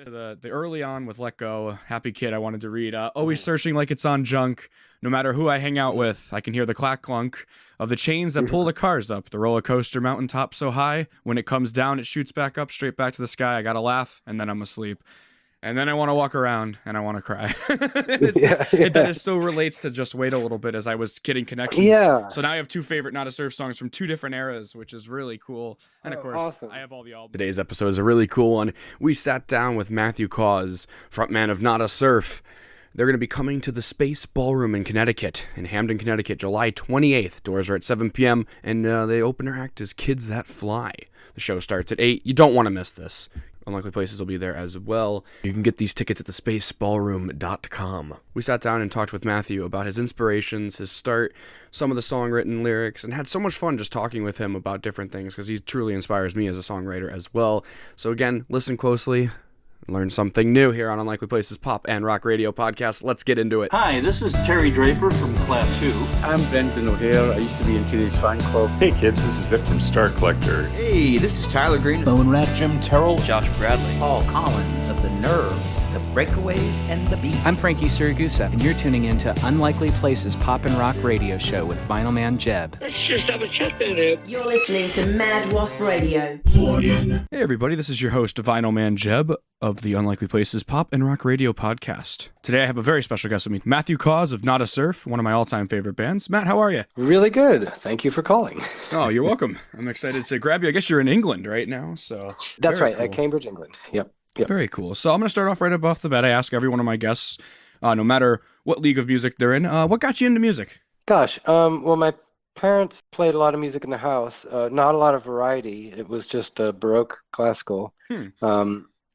The early on with Let Go, Happy Kid, I wanted to read. Always searching like it's on junk. No matter who I hang out with, I can hear the clack clunk of the chains that pull the cars up. The roller coaster mountaintop so high. When it comes down, it shoots back up, straight back to the sky. I gotta laugh, and then I'm asleep. And then I want to walk around and I want to cry. That is so relates to Just Wait a Little Bit as I was getting connections. Yeah. So now I have two favorite Not a Surf songs from two different eras, which is really cool. And of course, awesome. I have all the albums. Today's episode is a really cool one. We sat down with Matthew Caws, frontman of Not a Surf. They're going to be coming to the Space Ballroom in Connecticut, in Hamden, Connecticut, July 28th. Doors are at 7 p.m., and they open their act as Kids That Fly. The show starts at 8. You don't want to miss this. Unlikely Places will be there as well. You can get these tickets at thespaceballroom.com. We sat down and talked with Matthew about his inspirations, his start, some of the song-written lyrics, and had so much fun just talking with him about different things because he truly inspires me as a songwriter as well. So again, listen closely. Learn something new here on Unlikely Places Pop and Rock Radio Podcast. Let's get into it. Hi, this is Terry Draper from Class 2. I'm Benton O'Hare. I used to be in Teenage Fan Club. Hey kids, this is Vic from Star Collector. Hey, this is Tyler Green. Bone Rat. Jim Terrell. Josh Bradley. Paul Collins of The Nerves, The Breakaways, and The Beat. I'm Frankie Siragusa, and you're tuning in to Unlikely Places Pop and Rock Radio Show with Vinyl Man Jeb. Let's just have a chat down here. You're listening to Mad Wasp Radio. Hey everybody, this is your host, Vinyl Man Jeb of the Unlikely Places Pop and Rock Radio Podcast. Today I have a very special guest with me, Matthew Caws of Not a Surf, one of my all-time favorite bands. Matt, how are you? Really good. Thank you for calling. Oh, you're welcome. I'm excited to grab you. I guess you're in England right now, so... That's right, cool. At Cambridge, England. Yep. Very cool. So I'm going to start off right up off the bat. I ask every one of my guests, no matter what league of music they're in, what got you into music? Gosh, well, my parents played a lot of music in the house. Not a lot of variety. It was just Baroque classical.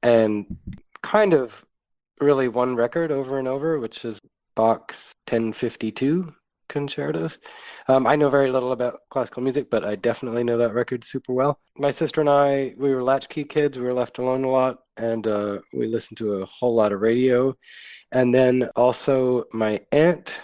And kind of really one record over and over, which is Bach's 1052 concertos. I know very little about classical music, but I definitely know that record super well. My sister and I, we were latchkey kids. We were left alone a lot, and we listened to a whole lot of radio. And then also my aunt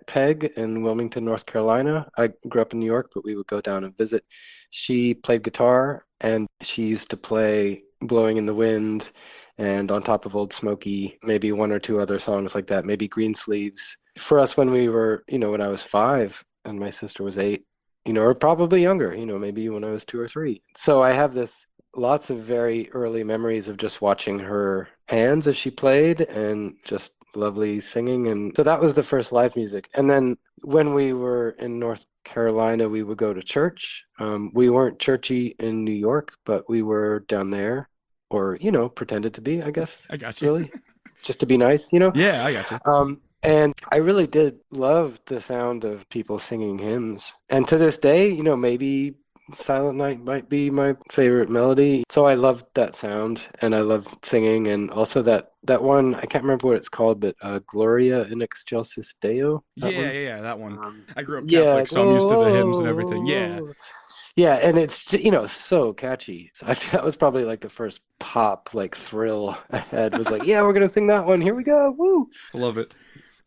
Peg in Wilmington, North Carolina. I grew up in New York, but we would go down and visit. She played guitar, and she used to play Blowing in the Wind and On Top of Old Smoky, maybe one or two other songs like that, maybe Greensleeves. For us, when we were, when I was 5 and my sister was 8, or probably younger, maybe when I was 2 or 3. So I have lots of very early memories of just watching her hands as she played and just lovely singing. And so that was the first live music. And then when we were in North Carolina, we would go to church. We weren't churchy in New York, but we were down there, or, pretended to be, I guess. I got you. Really. Just to be nice, Yeah, I got you. And I really did love the sound of people singing hymns. And to this day, maybe Silent Night might be my favorite melody. So I loved that sound, and I loved singing. And also that one, I can't remember what it's called, but Gloria in Excelsis Deo. That one. I grew up Catholic, so I'm used to the hymns and everything. Yeah, and it's, so catchy. So that was probably like the first pop, thrill I had, was like, yeah, we're going to sing that one. Here we go. Woo. I love it.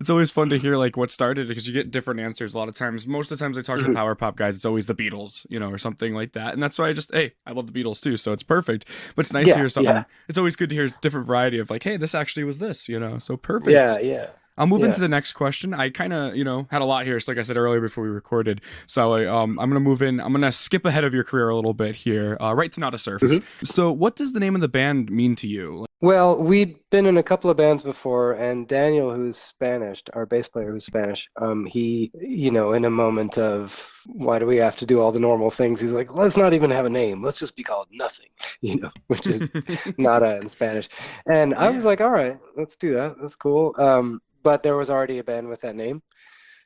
It's always fun to hear what started, because you get different answers a lot of times. Most of the times I talk to power pop guys, it's always the Beatles, or something like that. And that's why I love the Beatles too, so it's perfect. But it's nice to hear something. Yeah. It's always good to hear different variety of hey, this actually was this, so perfect. Yeah. I'll move into the next question. I kind of, had a lot here, so like I said earlier before we recorded. So I'm going to move in. I'm going to skip ahead of your career a little bit here, right to Not a Surf. So what does the name of the band mean to you? Well, we'd been in a couple of bands before, and Daniel, who's Spanish, our bass player who's Spanish, he, in a moment of, why do we have to do all the normal things? He's like, let's not even have a name. Let's just be called Nothing, which is nada in Spanish. And I was like, all right, let's do that. That's cool. But there was already a band with that name.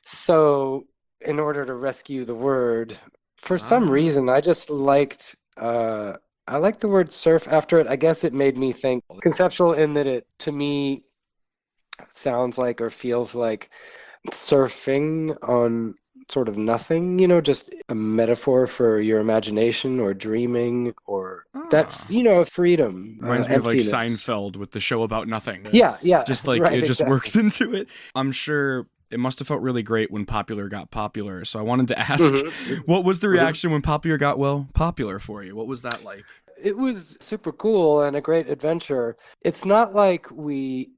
So in order to rescue the word, for some reason, I just liked the word surf after it. I guess it made me think conceptual in that it, to me, sounds like or feels like surfing on sort of nothing, just a metaphor for your imagination or dreaming or that, freedom. Reminds me of Seinfeld with the show about nothing. Yeah. Just right, it just exactly. works into it. I'm sure it must have felt really great when Popular got popular. So I wanted to ask, what was the reaction when Popular got, popular for you? What was that like? it was super cool and a great adventure. It's not like we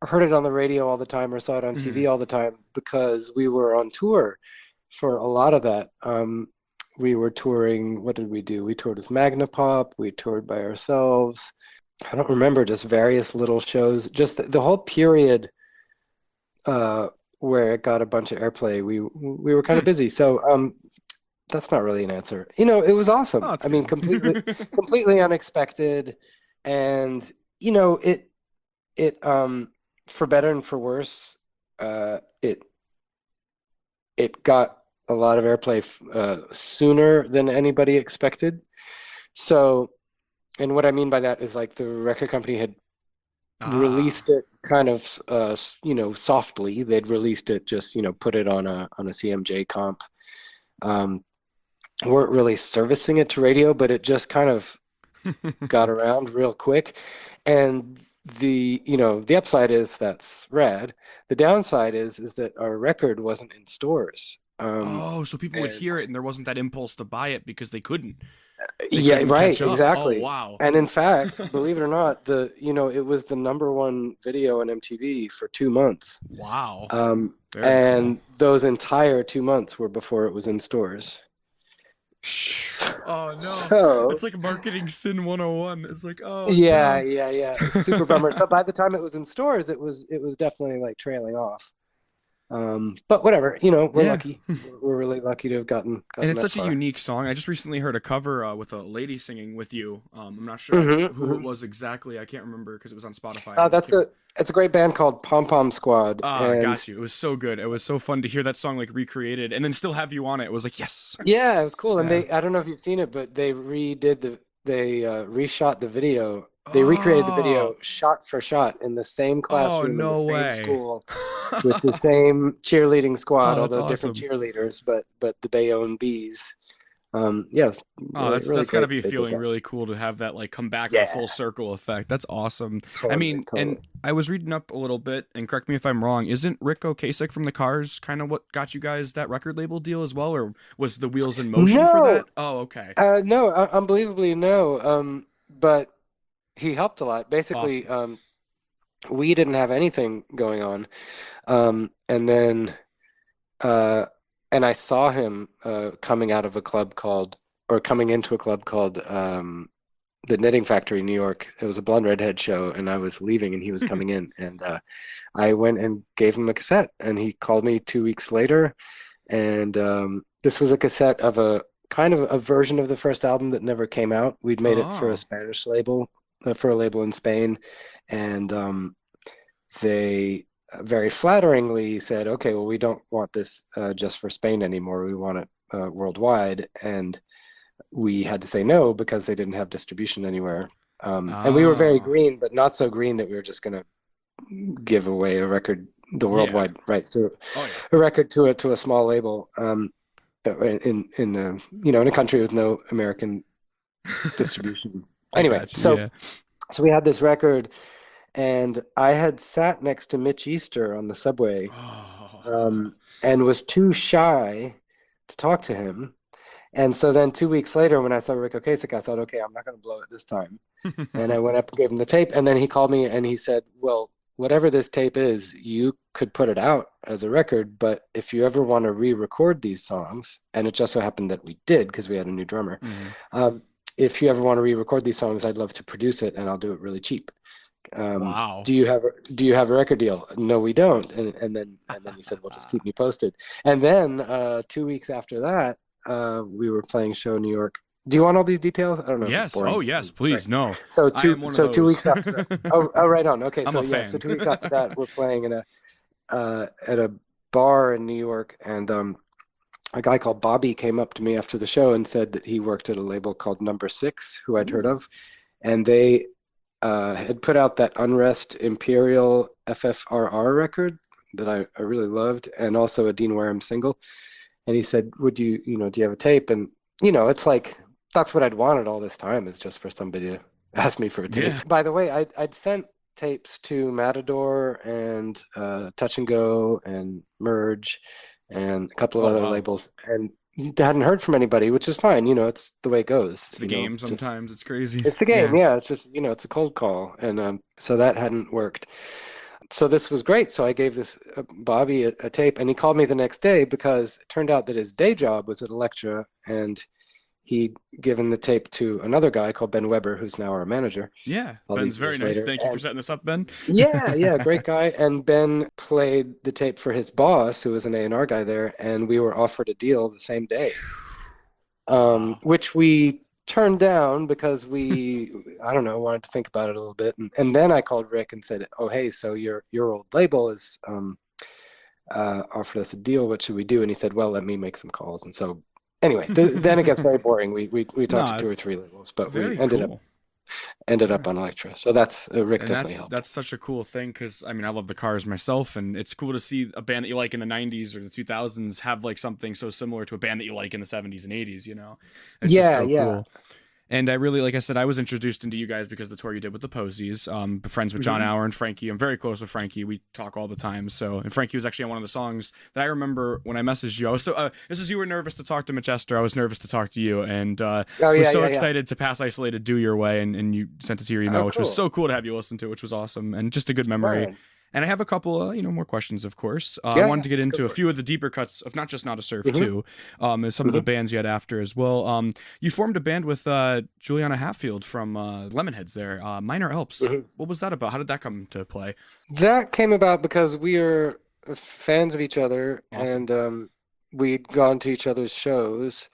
heard it on the radio all the time or saw it on TV all the time, because we were on tour for a lot of that. We were touring. What did we do? We toured with Magnapop. We toured by ourselves. I don't remember, just various little shows. Just the whole period where it got a bunch of airplay. We were kind of busy. So that's not really an answer. It was awesome. Oh, I mean, completely unexpected, and it for better and for worse, it got a lot of airplay sooner than anybody expected. So, and what I mean by that is, like, the record company had released it kind of softly. They'd released it, just put it on a CMJ comp. Weren't really servicing it to radio, but it just kind of got around real quick. And the upside is that's rad. The downside is that our record wasn't in stores. So people would hear it and there wasn't that impulse to buy it because they couldn't. Yeah, right, catch up. exactly. Oh, wow. And in fact, believe it or not, it was the #1 video on MTV for 2 months. Wow. And cool. Those entire 2 months were before it was in stores. Oh no. So, it's like marketing sin 101. It's like, oh yeah, no. yeah. It's super bummer. So by the time it was in stores, it was definitely like trailing off. But whatever, we're lucky. We're really lucky to have gotten and it's that such far. a unique song. I just recently heard a cover with a lady singing with you. I'm not sure who it was exactly. I can't remember because it was on Spotify. It's a great band called Pom Pom Squad. Got you. It was so good. It was so fun to hear that song like recreated and then still have you on it. It was like, yes. Yeah, it was cool. And I don't know if you've seen it, but they reshot the video. They recreated the video shot for shot in the same classroom, in the same school, with the same cheerleading squad, although different cheerleaders, but the Bayonne Bees. That's got to be feeling really cool to have that like come back with a full circle effect. That's awesome. Totally. And I was reading up a little bit, and correct me if I'm wrong, isn't Rick Ocasek from the Cars kind of what got you guys that record label deal as well, or was the Wheels in Motion for that? Oh, okay. No, unbelievably no. But he helped a lot. Basically, awesome. We didn't have anything going on, and then and I saw him coming into a club called the Knitting Factory in New York. It was a Blonde Redhead show, and I was leaving, and he was coming in, and I went and gave him a cassette, and he called me 2 weeks later, and this was a cassette of a kind of a version of the first album that never came out. We'd made it for a Spanish label, for a label in Spain, and they very flatteringly said, okay, well, we don't want this just for Spain anymore. We want it worldwide. And we had to say no because they didn't have distribution anywhere. And we were very green, but not so green that we were just going to give away a record, the worldwide rights to a record to a small label in a country with no American distribution. Anyway, so we had this record, and I had sat next to Mitch Easter on the subway, and was too shy to talk to him. And so then 2 weeks later, when I saw Rick Ocasek, I thought, okay, I'm not going to blow it this time. And I went up and gave him the tape, and then he called me and he said, well, whatever this tape is, you could put it out as a record, but if you ever want to re-record these songs, and it just so happened that we did because we had a new drummer, if you ever want to re-record these songs, I'd love to produce it, and I'll do it really cheap. Wow. Do you have a record deal? No, we don't. And then he said, well, just keep me posted. And then 2 weeks after that, we were playing a show in New York. Do you want all these details? I don't know. Yes. Oh, yes, please. Sorry. No. So 2 weeks after that. Oh, right on. Okay. I'm a fan. So 2 weeks after that, we're playing at a bar in New York, and a guy called Bobby came up to me after the show and said that he worked at a label called Number 6, who I'd heard of, and they had put out that Unrest Imperial FFRR record that I really loved, and also a Dean Wareham single. And he said, would you, do you have a tape? And, it's like, that's what I'd wanted all this time, is just for somebody to ask me for a tape. Yeah. By the way, I'd sent tapes to Matador and Touch and Go and Merge and a couple of other labels, and hadn't heard from anybody, which is fine. It's the way it goes. It's the game sometimes. It's crazy. It's the game. Yeah. It's just, it's a cold call. And so that hadn't worked. So this was great. So I gave this Bobby a tape, and he called me the next day because it turned out that his day job was at Elektra, and he'd given the tape to another guy called Ben Weber, who's now our manager. Yeah, Ben's very nice. Thank you for setting this up, Ben. Yeah, great guy. And Ben played the tape for his boss, who was an A&R guy there, and we were offered a deal the same day, which we turned down because we, I don't know, wanted to think about it a little bit. And then I called Rick and said, oh, hey, so your old label is offered us a deal. What should we do? And he said, well, let me make some calls. And so anyway, then it gets very boring. We talked to 2 or 3 labels, but we ended up on Elektra. So that's Rick and definitely helped. That's such a cool thing because I mean I love the Cars myself, and it's cool to see a band that you like in the 90s or the 2000s have like something so similar to a band that you like in the 70s and 80s. It's just so cool. And I really, like I said, I was introduced into you guys because of the tour you did with the Posies. Friends with John Auer and Frankie. I'm very close with Frankie. We talk all the time. And Frankie was actually on one of the songs that I remember when I messaged you. I was this is you were nervous to talk to Manchester. I was nervous to talk to you, and was so excited to pass Isolated Do your way, and you sent it to your email, which was so cool to have you listen to, which was awesome and just a good memory. Right. And I have a couple, more questions, of course. I wanted to get into a few of the deeper cuts of not just Not a Surf, too, as some of the bands you had after as well. You formed a band with Juliana Hatfield from Lemonheads there, Minor Alps. What was that about? How did that come to play? That came about because we are fans of each other, and we'd gone to each other's shows.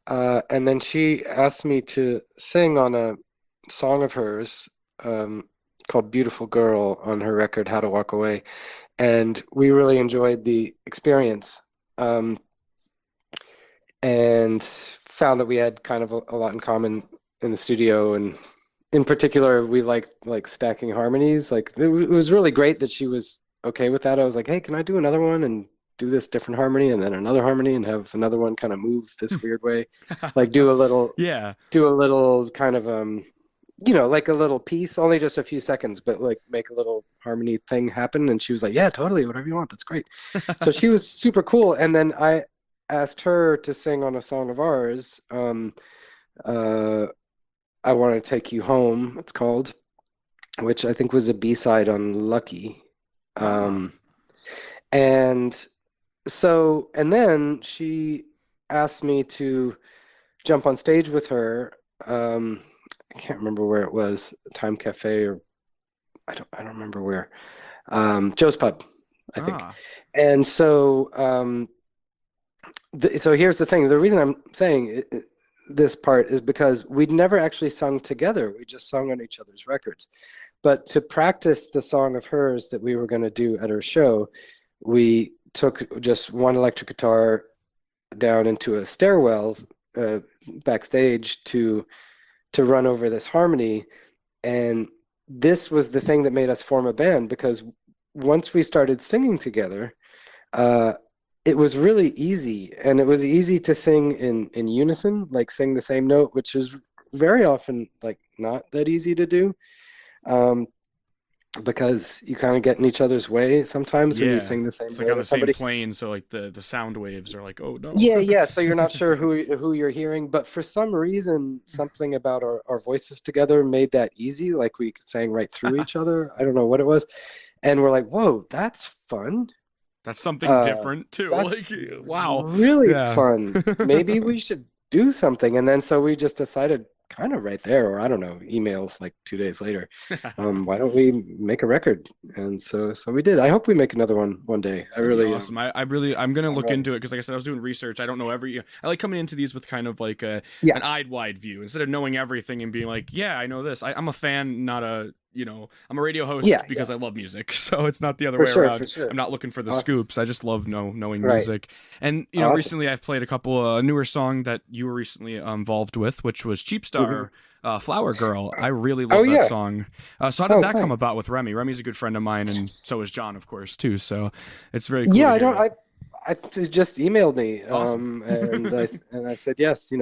And then she asked me to sing on a song of hers, called Beautiful Girl, on her record How to Walk Away, and we really enjoyed the experience, and found that we had kind of a lot in common in the studio, and in particular we liked like stacking harmonies. Like it was really great that she was okay with that. I was like, hey, can I do another one and do this different harmony and then another harmony and have another one kind of move this weird way, like do a little kind of like a little piece, only just a few seconds, but like make a little harmony thing happen. And she was like, yeah, totally, whatever you want, that's great. So she was super cool. And then I asked her to sing on a song of ours, I Want to Take You Home, it's called, which I think was a B-side on Lucky. And then she asked me to jump on stage with her. I can't remember where it was, Time Cafe, or I don't remember where. Joe's Pub, I think. And so so here's the thing. The reason I'm saying this part is because we'd never actually sung together. We just sung on each other's records. But to practice the song of hers that we were going to do at her show, we took just one electric guitar down into a stairwell backstage to run over this harmony. And this was the thing that made us form a band, because once we started singing together, it was really easy, and it was easy to sing in unison, like sing the same note, which is very often like not that easy to do, because you kind of get in each other's way sometimes when you sing the same. It's like on the same plane, so like the sound waves are like, oh no. Yeah. So you're not sure who you're hearing, but for some reason, something about our voices together made that easy. Like we sang right through each other. I don't know what it was, and we're like, whoa, that's fun. That's something different too. Like, wow, really fun. Maybe we should do something. And then so we just decided, kind of right there, or I don't know, emails like 2 days later, why don't we make a record? And so we did. I hope we make another one day. I really awesome. I'm gonna look into it, because like I said, I was doing research. I don't know I like coming into these with kind of like an eyed wide view, instead of knowing everything and being like, yeah, I know this. I'm a fan, not a I'm a radio host because I love music. So it's not the other way around. Sure. I'm not looking for the scoops. I just love knowing music. And recently I've played a couple newer song that you were recently involved with, which was Cheap Star, Flower Girl. I really love that song. So how did that come about with Remy? Remy's a good friend of mine, and so is John, of course, too. So it's very cool. Yeah, I just emailed me, awesome. and I said yes.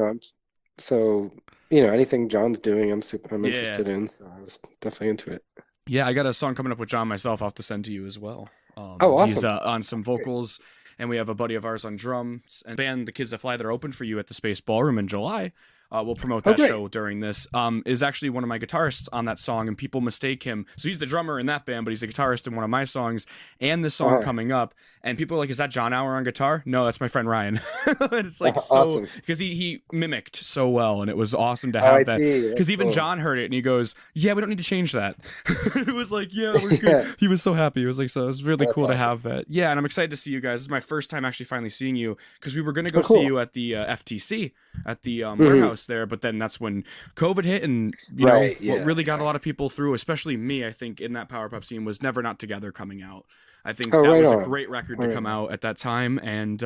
Anything John's doing, I'm interested in. So I was definitely into it. Yeah, I got a song coming up with John myself. I'll have to send to you as well. Awesome. He's on some vocals and we have a buddy of ours on drums, and band The Kids That Fly that are open for you at the Space Ballroom in July. We'll promote that show during this. Is actually one of my guitarists on that song, and people mistake him. So he's the drummer in that band, but he's the guitarist in one of my songs and this song coming up. And people are like, "Is that John Hour on guitar?" No, that's my friend Ryan. And it's like so because he mimicked so well, and it was awesome to have that. Because even John heard it and he goes, "Yeah, we don't need to change that." It was like, "Yeah, we're good." He was so happy. It was like, so it was really cool to have that. Yeah, and I'm excited to see you guys. This is my first time actually finally seeing you, because we were gonna go see you at the FTC at the warehouse there, but then that's when COVID hit, and you know what really got a lot of people through, especially me, I think, in that power pop scene, was Never Not Together coming out. I think that was a great record to come out at that time, and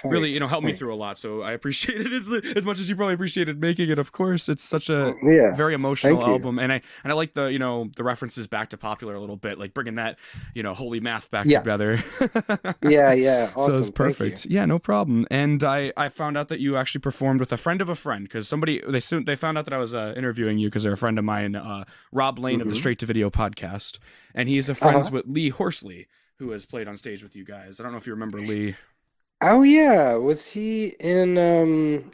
really, helped me through a lot. So I appreciate it as much as you probably appreciated making it. Of course, it's such a very emotional album, and I like the the references back to Popular a little bit, like bringing that holy math back together. Awesome. So it's perfect. Yeah, no problem. And I found out that you actually performed with a friend of a friend, because they found out that I was interviewing you because they're a friend of mine, Rob Lane of the Straight to Video podcast, and he is a friends with Lee Horsley, who has played on stage with you guys. I don't know if you remember Lee. Oh yeah, was he in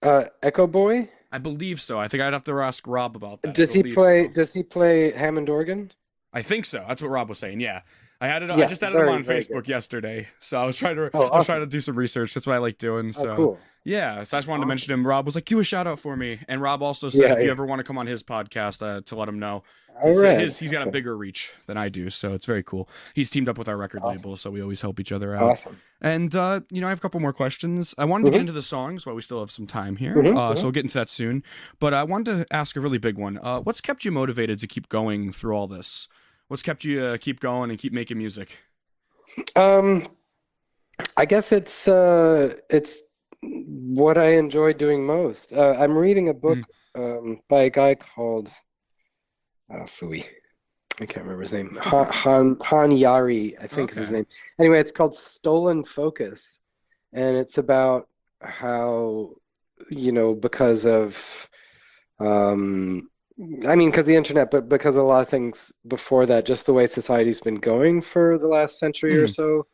Echo Boy? I believe so. I think I'd have to ask Rob about that. Does he play Hammond organ? I think so. That's what Rob was saying. Yeah. I just added him on Facebook yesterday, so I was trying to do some research. That's what I like doing. So cool. Yeah, so I just wanted to mention him. Rob was like, "Do a shout out for me," and Rob also said if you ever want to come on his podcast, to let him know. He's got a bigger reach than I do, so it's very cool. He's teamed up with our record label, so we always help each other out. Awesome. And I have a couple more questions. I wanted to get into the songs while we still have some time here, so we'll get into that soon. But I wanted to ask a really big one. What's kept you motivated to keep going through all this? What's kept you keep going and keep making music? I guess it's what I enjoy doing most. I'm reading a book by a guy called Fooey. I can't remember his name. Han Yari, I think is his name. Anyway, it's called Stolen Focus, and it's about how because of because the internet, but because a lot of things before that, just the way society's been going for the last century or so,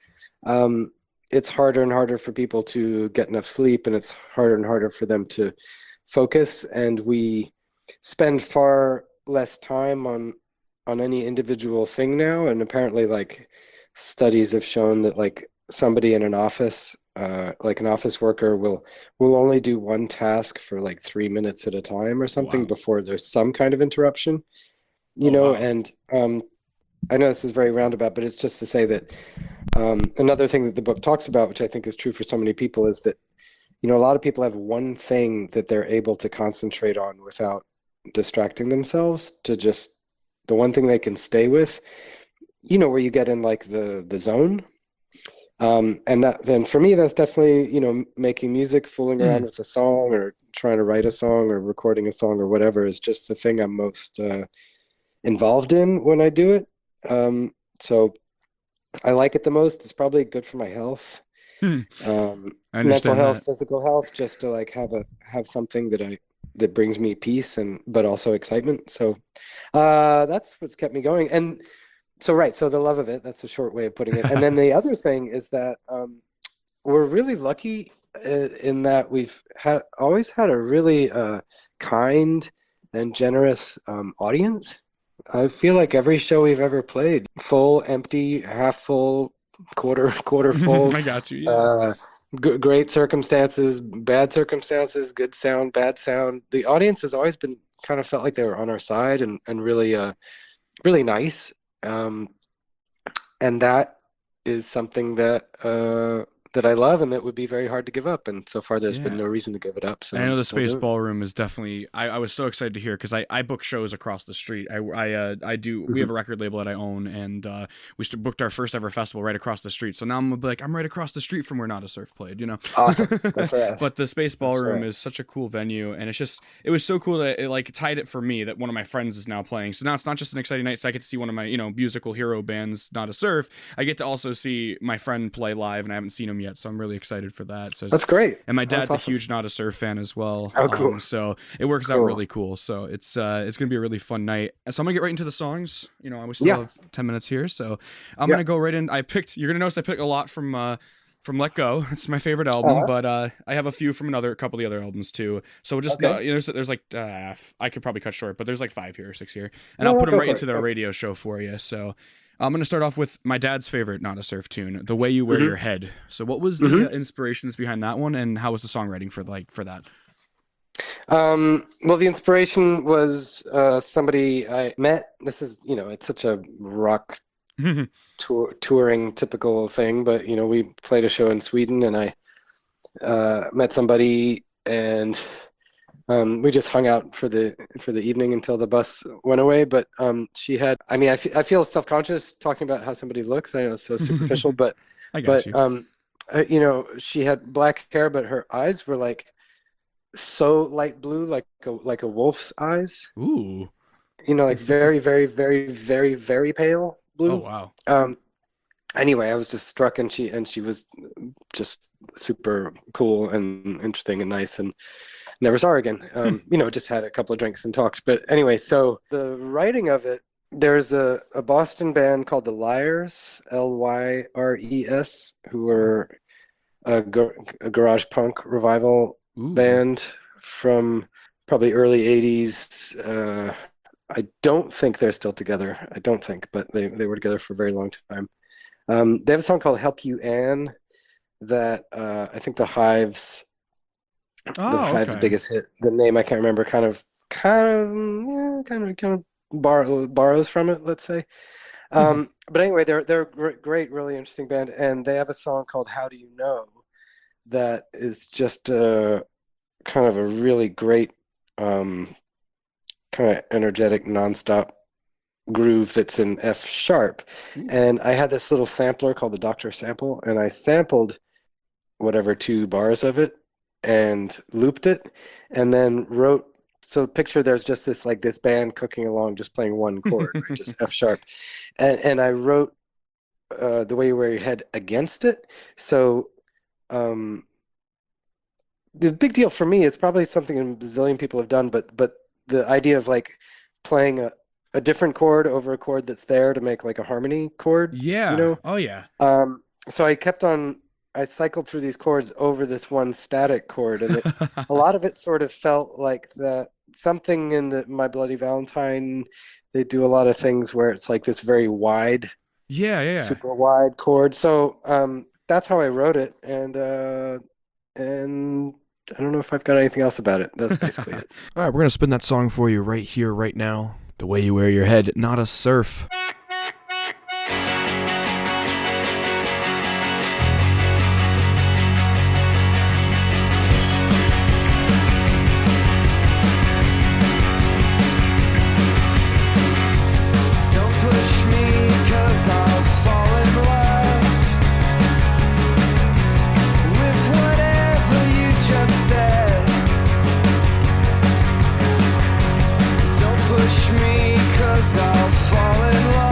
it's harder and harder for people to get enough sleep, and it's harder and harder for them to focus. And we spend far less time on any individual thing now. And apparently, like, studies have shown that, like, somebody in an office, like an office worker, will only do one task for like 3 minutes at a time or something before there's some kind of interruption, and I know this is very roundabout, but it's just to say that another thing that the book talks about, which I think is true for so many people, is that a lot of people have one thing that they're able to concentrate on without distracting themselves, to just the one thing they can stay with, where you get in like the zone. And that, then for me, that's definitely, making music, fooling around with a song, or trying to write a song, or recording a song, or whatever, is just the thing I'm most involved in when I do it. So I like it the most. It's probably good for my health, mental health, physical health, just to like have something that brings me peace but also excitement. So that's what's kept me going. And so the love of it, that's a short way of putting it. And then the other thing is that we're really lucky in that we've always had a really kind and generous audience. I feel like every show we've ever played, full, empty, half full, quarter full. I got you. Yeah. Great circumstances, bad circumstances, good sound, bad sound. The audience has always been kind of felt like they were on our side, and really really nice. And that is something that I love, and that would be very hard to give up. And so far, there's been no reason to give it up. So I know the Space Ballroom is definitely. I was so excited to hear, because I book shows across the street. I do. We have a record label that I own, and we booked our first ever festival right across the street. So now I'm like, I'm right across the street from where Not a Surf played. Awesome. That's right. But the Space Ballroom is such a cool venue, and it was so cool that it like tied it for me that one of my friends is now playing. So now it's not just an exciting night. So I get to see one of my musical hero bands, Not a Surf. I get to also see my friend play live, and I haven't seen him yet, so I'm really excited for that. So that's great. And my dad's a huge Not a Surf fan as well. Oh, cool. So it works out really cool. So it's gonna be a really fun night. So I'm gonna get right into the songs. We still have 10 minutes here, so I'm gonna go right in. You're gonna notice I picked a lot from from Let Go. It's my favorite album, but I have a few from a couple of the other albums too. So just there's like I could probably cut short, but there's like 5 here or 6 here, and I'll put them right into the radio show for you. So I'm gonna start off with my dad's favorite Not a Surf tune, "The Way You Wear Your Head." So what was the inspirations behind that one, and how was the songwriting for that? Well, the inspiration was somebody I met. This is, it's such a rock touring typical thing, but we played a show in Sweden, and I met somebody, and we just hung out for the evening until the bus went away. But she had, I feel self-conscious talking about how somebody looks. I know it's so superficial, but I got you. She had black hair, but her eyes were like so light blue, like a wolf's eyes. Ooh. Like very, very, very, very, very pale blue. Oh wow. Anyway, I was just struck, and she was just super cool and interesting and nice, and never saw her again. Just had a couple of drinks and talked. But anyway, so the writing of it, there's a Boston band called the Lyres, Lyres, who were a garage punk revival band from probably early 80s. I don't think they're still together. I don't think, but they were together for a very long time. They have a song called "Help You, Ann" that I think the Hive's biggest hit. The name I can't remember. Kind of borrows from it. Let's say. But anyway, they're a great, really interesting band, and they have a song called "How Do You Know" that is just kind of a really great, kind of energetic, nonstop groove that's in F sharp. And I had this little sampler called the Doctor Sample, and I sampled whatever 2 bars of it and looped it, and then wrote. So picture there's just this band cooking along, just playing one chord, right? Just F sharp, and I wrote "The Way You Wear Your Head" against it. So the big deal for me is probably something a bazillion people have done, but the idea of like playing a different chord over a chord that's there to make like a harmony chord. Yeah. Oh yeah. So I cycled through these chords over this one static chord, and a lot of it sort of felt like something in My Bloody Valentine. They do a lot of things where it's like this very wide, super wide chord. So that's how I wrote it, and I don't know if I've got anything else about it. That's basically it. All right, we're gonna spin that song for you right here, right now. "The Way You Wear Your Head," Not a Surf. Push me, 'cause I'll fall in love.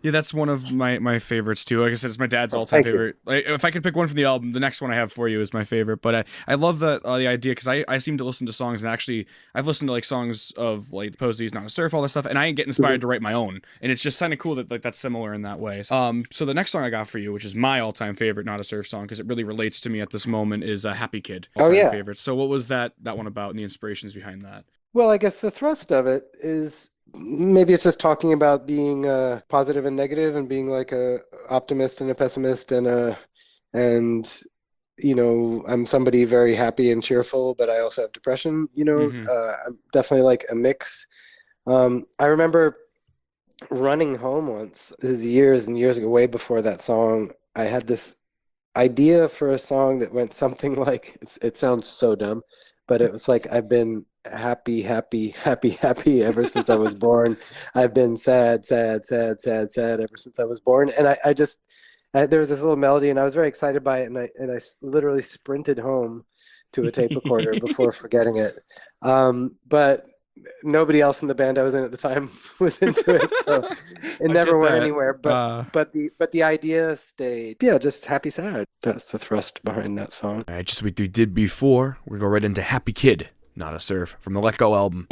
Yeah, that's one of my favorites too. Like I said, it's my dad's all-time favorite. Like, if I could pick one from the album, the next one I have for you is my favorite. But I love the idea, because I seem to listen to songs, and actually I've listened to like songs of like the Posies, Not a Surf, all that stuff, and I get inspired to write my own. And it's just kind of cool that like that's similar in that way. So the next song I got for you, which is my all-time favorite Not a Surf song, because it really relates to me at this moment, is Happy Kid. All-time favorite. So what was that one about, and the inspirations behind that? Well, I guess the thrust of it is maybe it's just talking about being positive and negative, and being like a optimist and a pessimist, and you know, I'm somebody very happy and cheerful, but I also have depression. You know, I'm definitely like a mix. I remember running home once, this is years and years ago, way before that song. I had this idea for a song that went something like, it sounds so dumb, but it was like, I've been happy ever since I was born. I've been sad ever since I was born. And I just there was this little melody, and I was very excited by it, and I literally sprinted home to a tape recorder before forgetting it. But nobody else in the band I was in at the time was into it, so it never went anywhere. But the idea stayed. Yeah, just happy sad. That's the thrust behind that song. All right, just what we did before, we're gonna go right into Happy Kid, Not a Surf, from the Let Go album.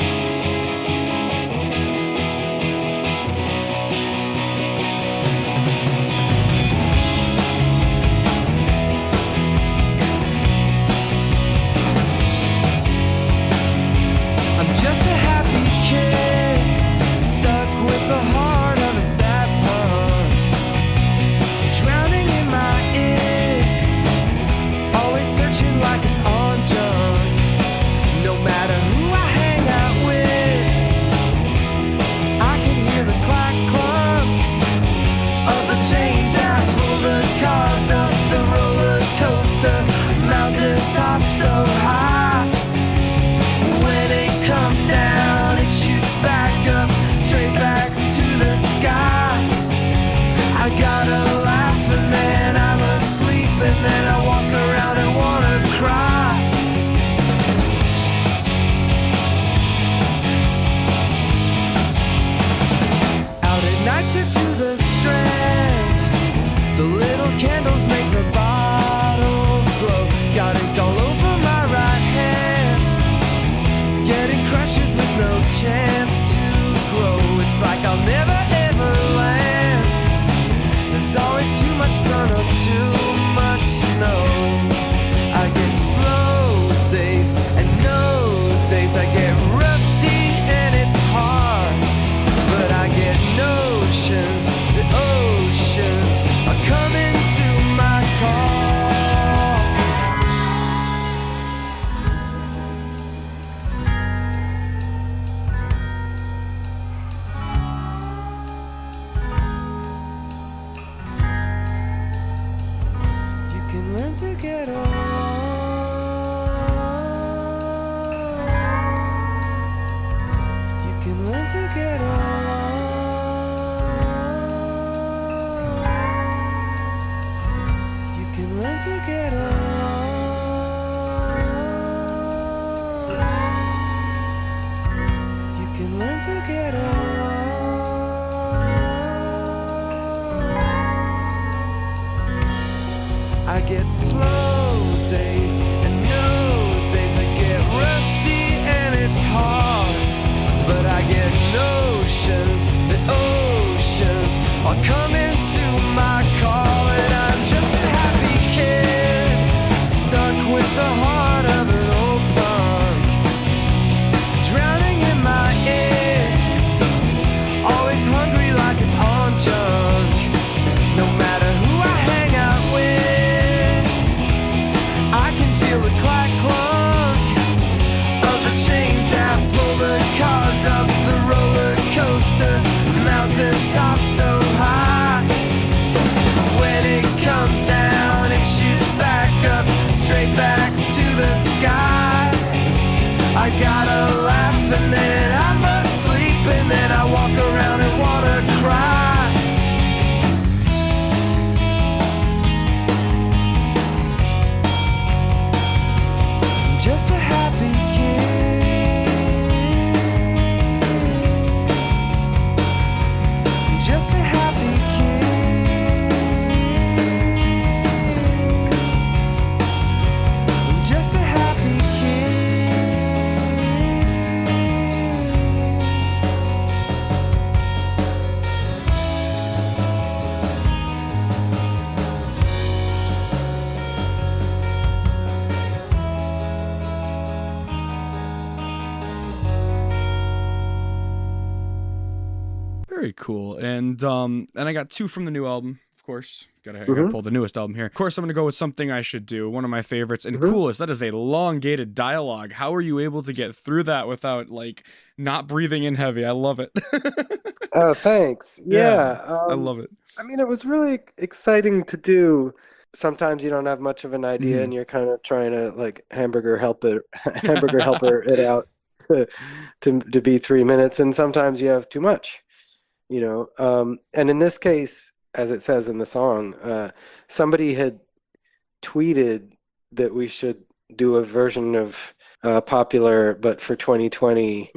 Just a happy Very cool. And I got 2 from the new album, of course. Gotta pull the newest album here. Of course, I'm gonna go with Something I Should Do, one of my favorites. And coolest, that is a elongated dialogue. How are you able to get through that without like not breathing in heavy? I love it. Oh, thanks. Yeah, I love it. I mean, it was really exciting to do. Sometimes you don't have much of an idea, and you're kind of trying to like hamburger helper it out to be 3 minutes, and sometimes you have too much, you know. And in this case, as it says in the song, somebody had tweeted that we should do a version of Popular, but for 2020,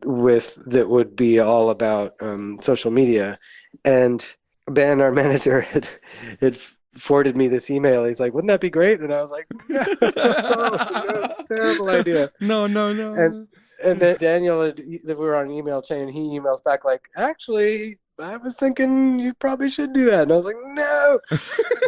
that would be all about social media. And Ben, our manager, had forwarded me this email. He's like, "Wouldn't that be great?" And I was like, "No, terrible idea." No. And then Daniel, that we were on an email chain, he emails back like, "Actually, I was thinking you probably should do that." And I was like, "No,"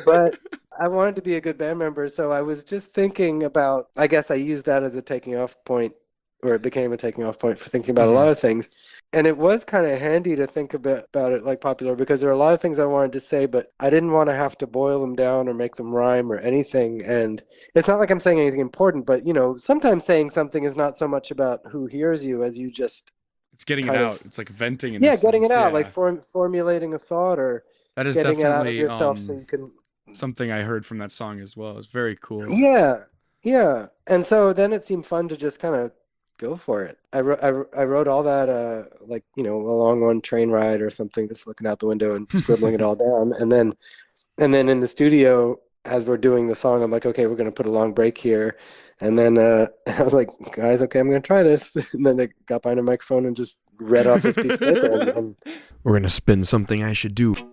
but I wanted to be a good band member, so I was just thinking about. I guess I used that as a taking off point, or it became a taking off point for thinking about a lot of things. And it was kind of handy to think about it like Popular, because there are a lot of things I wanted to say, but I didn't want to have to boil them down or make them rhyme or anything. And it's not like I'm saying anything important, but, you know, sometimes saying something is not so much about who hears you as you just... It's getting it out. It's like venting. Getting it out, like formulating a thought or that is getting it out of definitely yourself so you can... Something I heard from that song as well. It's very cool. Yeah. And so then it seemed fun to just kind of go for it. I wrote all that like, you know, along one train ride or something, just looking out the window and scribbling it all down. And then in the studio, as we're doing the song, I'm like, okay, we're going to put a long break here. And then I was like, guys, okay, I'm going to try this. And then I got behind a microphone and just read off this piece of paper. And we're going to spin Something I Should Do. But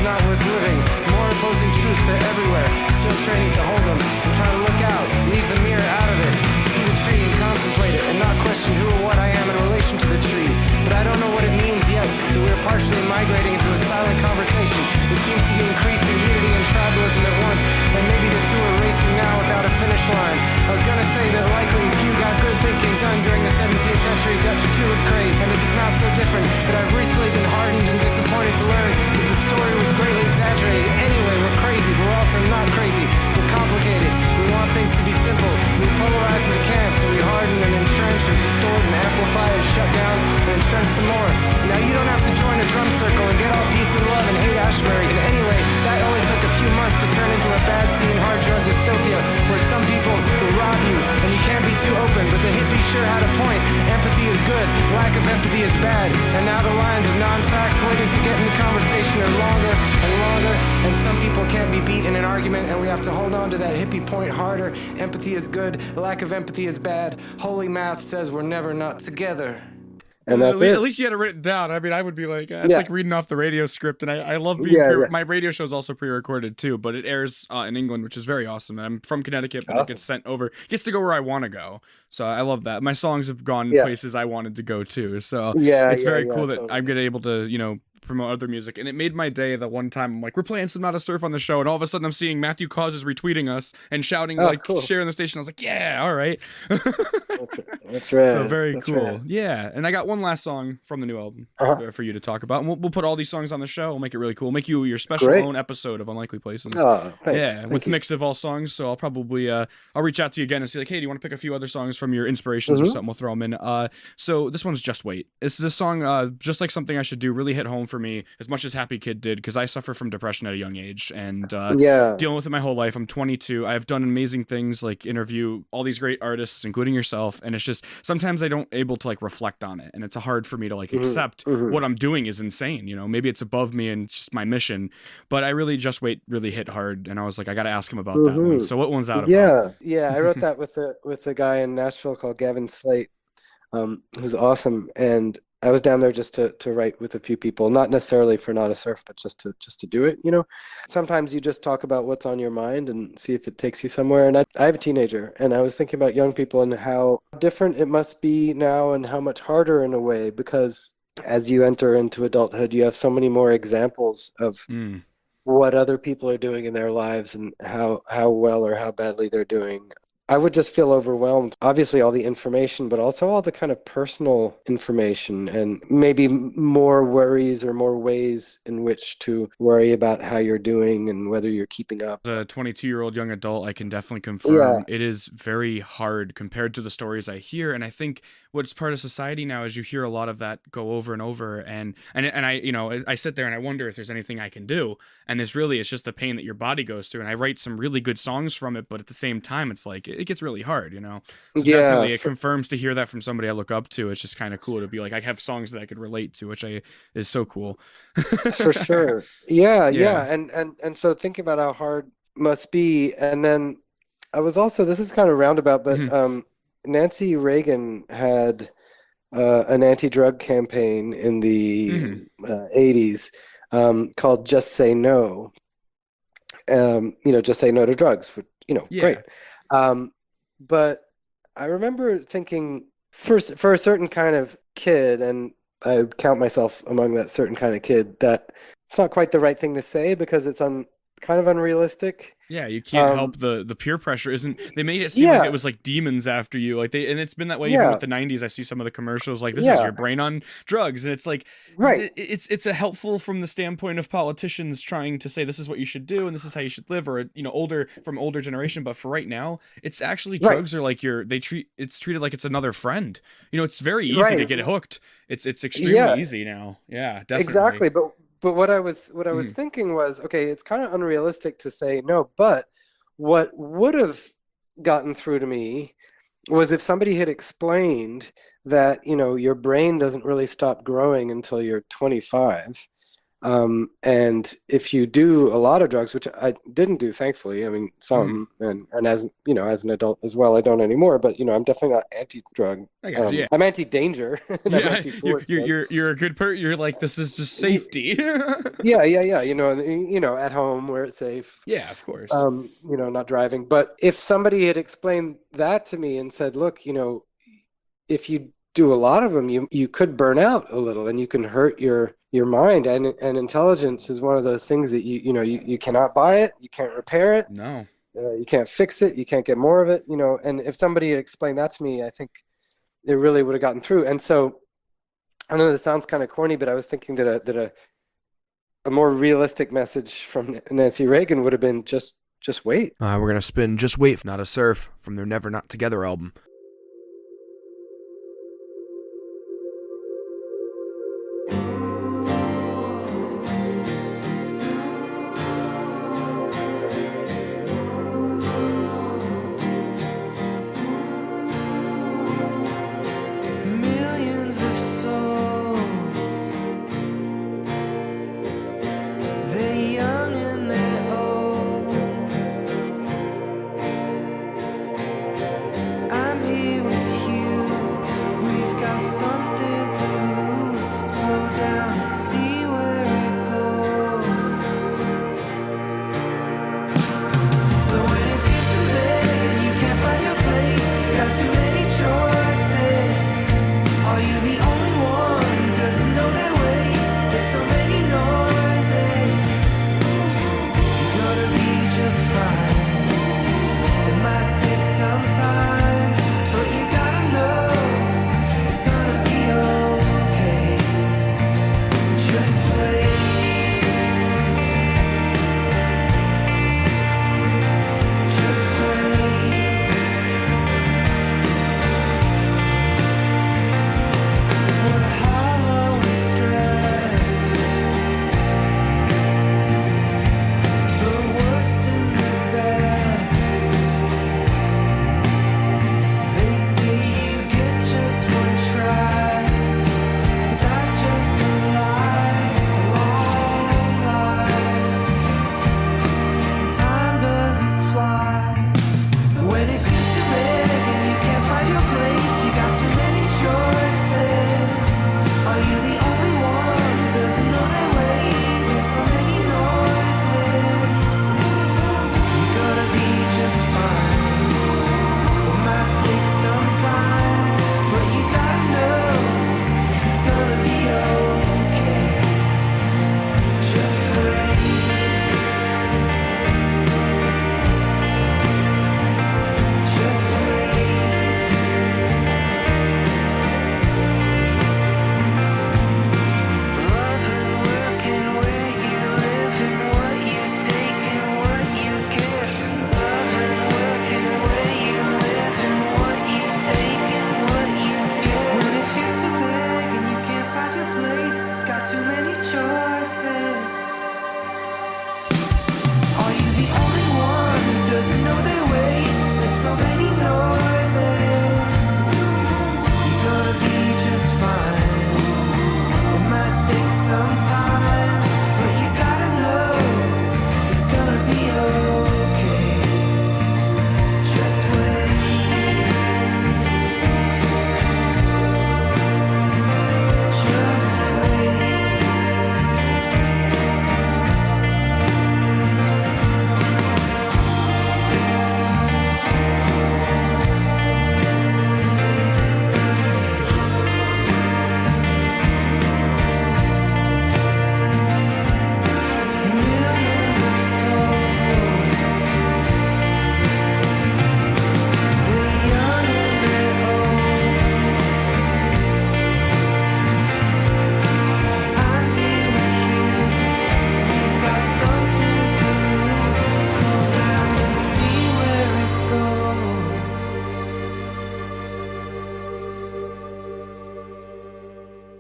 not worth living. More opposing truths, they're everywhere. Still training to hold them. I'm trying to look out, leave the mirror out of it. See the tree and contemplate it, and not question who or what I am in relation to the tree. But I don't know what it means yet, that we're partially migrating into a silent conversation that seems to be increasing unity and tribalism at once, and maybe the two are racing now without a finish line. I was gonna say that likely if you got good thinking done during the 17th century Dutch tulip craze, and this is not so different, but I've recently been hardened and disappointed to learn that the story was greatly exaggerated. Anyway, we're crazy, but we're also not crazy. We're complicated. We want things to be simple. We polarize into camps, and we harden and entrench and distort and amplify and shut down and entrench some more. Now you don't have to join a drum circle and get all peace and love and hate Ashbury. And anyway, that only took a few months to turn into a bad scene, hard drug dystopia, where some people will rob you, and you can't be too open. But the hippie sure had a point. Empathy is good, lack of empathy is bad. And now the lines of non-facts waiting to get in the conversation are longer and longer, and some people can't be beat in an argument, and we have to hold on to that hippie point harder. Empathy is good, lack of empathy is bad. Holy math says we're never not together. And that's at least you had it written down. I mean, I would be like, it's like reading off the radio script, and I love being my radio show is also pre-recorded too, but it airs in England, which is very awesome. And I'm from Connecticut, but it gets sent over, gets to go where I want to go. So I love that. My songs have gone places I wanted to go too. So it's very cool that I'm getting able to, promote other music. And it made my day that one time I'm like, we're playing some Not a Surf on the show, and all of a sudden I'm seeing Matthew Caws is retweeting us and shouting sharing the station. I was like, yeah, all right. That's right. So very cool. Rad. Yeah. And I got one last song from the new album for you to talk about. And we'll put all these songs on the show. We'll make it really cool. Make you your special own episode of Unlikely Places. Oh, thanks. Yeah, with mix of all songs. So I'll probably I'll reach out to you again and say like, hey, do you want to pick a few other songs from your inspirations or something? We'll throw them in. So this one's Just Wait. This is a song just like Something I Should Do really hit home for me as much as Happy Kid did, because I suffer from depression at a young age and dealing with it my whole life. I'm 22. I've done amazing things like interview all these great artists, including yourself, and it's just sometimes I don't able to like reflect on it, and it's hard for me to like accept what I'm doing is insane. Maybe it's above me and it's just my mission, but I really Just Wait really hit hard, and I was like, I got to ask him about that one. So what one's that about? Yeah, I wrote that with a guy in Nashville called Gavin Slate, who's awesome, and I was down there just to write with a few people, not necessarily for Not a Surf, but just to do it. Sometimes you just talk about what's on your mind and see if it takes you somewhere. And I have a teenager, and I was thinking about young people and how different it must be now, and how much harder in a way, because as you enter into adulthood, you have so many more examples of what other people are doing in their lives and how well or how badly they're doing. I would just feel overwhelmed. Obviously, all the information, but also all the kind of personal information, and maybe more worries or more ways in which to worry about how you're doing and whether you're keeping up. As a 22-year-old young adult, I can definitely confirm it is very hard compared to the stories I hear. And I think what's part of society now is you hear a lot of that go over and over. And I sit there and I wonder if there's anything I can do. And it's just the pain that your body goes through. And I write some really good songs from it, but at the same time, it's like, it gets really hard, So definitely it confirms to hear that from somebody I look up to. It's just kind of cool to be like, I have songs that I could relate to, which is so cool. For sure. Yeah. And so thinking about how hard it must be. And then I was also, this is kind of roundabout, but Nancy Reagan had an anti-drug campaign in the 80s called Just Say No. Just say no to drugs. Great. But I remember thinking for a certain kind of kid, and I would count myself among that certain kind of kid, that it's not quite the right thing to say because it's kind of unrealistic. Yeah, you can't help the peer pressure. They made it seem like it was like demons after you, and it's been that way even with the 90s. I see some of the commercials like, this is your brain on drugs, and it's like, it's a helpful from the standpoint of politicians trying to say this is what you should do and this is how you should live, or older generation. But for right now, it's actually drugs are like it's treated like it's another friend. It's very easy to get hooked. It's extremely easy now. Yeah, definitely. Exactly, But what I was thinking was, okay, it's kind of unrealistic to say no, but what would have gotten through to me was if somebody had explained that, your brain doesn't really stop growing until you're 25, And if you do a lot of drugs, which I didn't do, thankfully, I mean, some, and as you know, as an adult as well, I don't anymore, but I'm definitely not anti-drug. I got you, yeah. I'm anti-danger. And I'm Yeah, anti-foolishness. you're a good person. You're like, this is just safety. Yeah. At home where it's safe. Yeah, of course. Not driving. But if somebody had explained that to me and said, look, if you do a lot of them, you could burn out a little, and you can hurt your mind. And intelligence is one of those things that you cannot buy it, you can't repair it. No. You can't fix it, you can't get more of it. And if somebody had explained that to me, I think it really would have gotten through. And so, I know this sounds kind of corny, but I was thinking that a more realistic message from Nancy Reagan would have been just wait. We're gonna spin "Just Wait" Not a Surf from their Never Not Together album.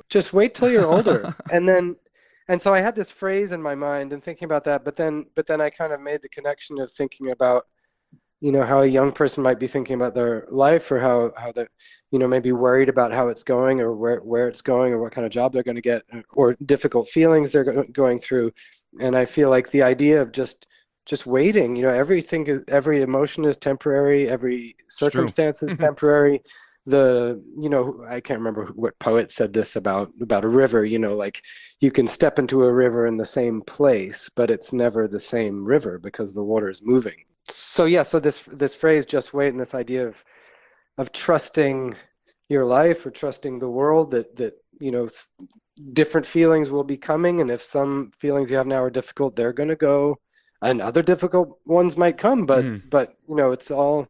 Just wait till you're older. And so I had this phrase in my mind and thinking about that, but then I kind of made the connection of thinking about how a young person might be thinking about their life, or how they're, maybe worried about how it's going, or where it's going, or what kind of job they're going to get, or difficult feelings they're going through. And I feel like the idea of just waiting, every emotion is temporary, every circumstance is temporary. I can't remember what poet said this about a river, like you can step into a river in the same place, but it's never the same river because the water is moving. So this phrase, just wait, and this idea of trusting your life, or trusting the world, that different feelings will be coming, and if some feelings you have now are difficult, they're going to go, and other difficult ones might come, but it's all,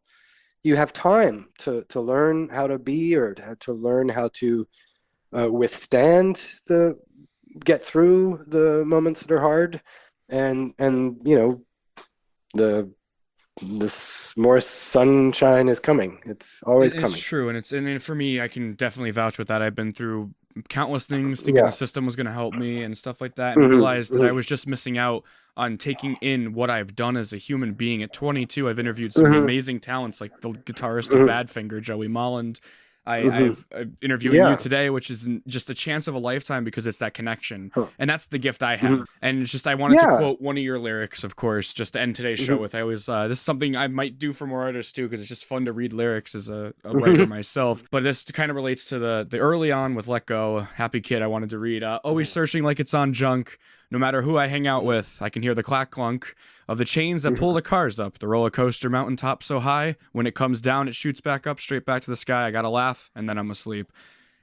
you have time to learn how to be, or to learn how to get through the moments that are hard, and this more sunshine is coming. It's always coming. It's true, and for me, I can definitely vouch with that. I've been through countless things, thinking the system was going to help me and stuff like that, and realized that I was just missing out on taking in what I've done as a human being. At 22, I've interviewed some amazing talents, like the guitarist of Badfinger, Joey Molland. I've interviewing you today, which is just a chance of a lifetime, because it's that connection, and that's the gift I have. And it's just, I wanted to quote one of your lyrics, of course, just to end today's show with. I always this is something I might do for more artists too, because it's just fun to read lyrics as a writer myself. But this kind of relates to the early on with Let Go, Happy Kid. I wanted to read, always searching like it's on junk. No matter who I hang out with, I can hear the clack clunk of the chains that pull the cars up the roller coaster mountaintop so high. When it comes down, it shoots back up, straight back to the sky. I gotta laugh, and then I'm asleep.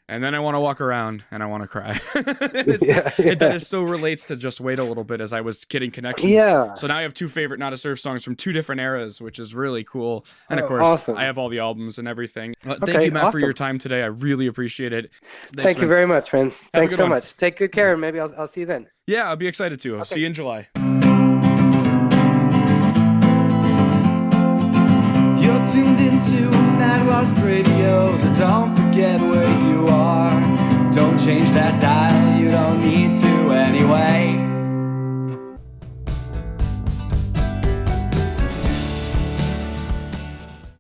And then I want to walk around, and I want to cry. That is so relates to Just Wait a little bit, as I was getting connections. Yeah. So now I have two favorite Not a Surf songs from two different eras, which is really cool. And of course, I have all the albums and everything. Thank you, Matt, for your time today. I really appreciate it. Thank you very much, man. Thanks so much. Take good care, and maybe I'll see you then. Yeah, I'll be excited to. I'll see you in July. You're tuned into Mad Wasp Radio, so don't forget where you are. Don't change that dial.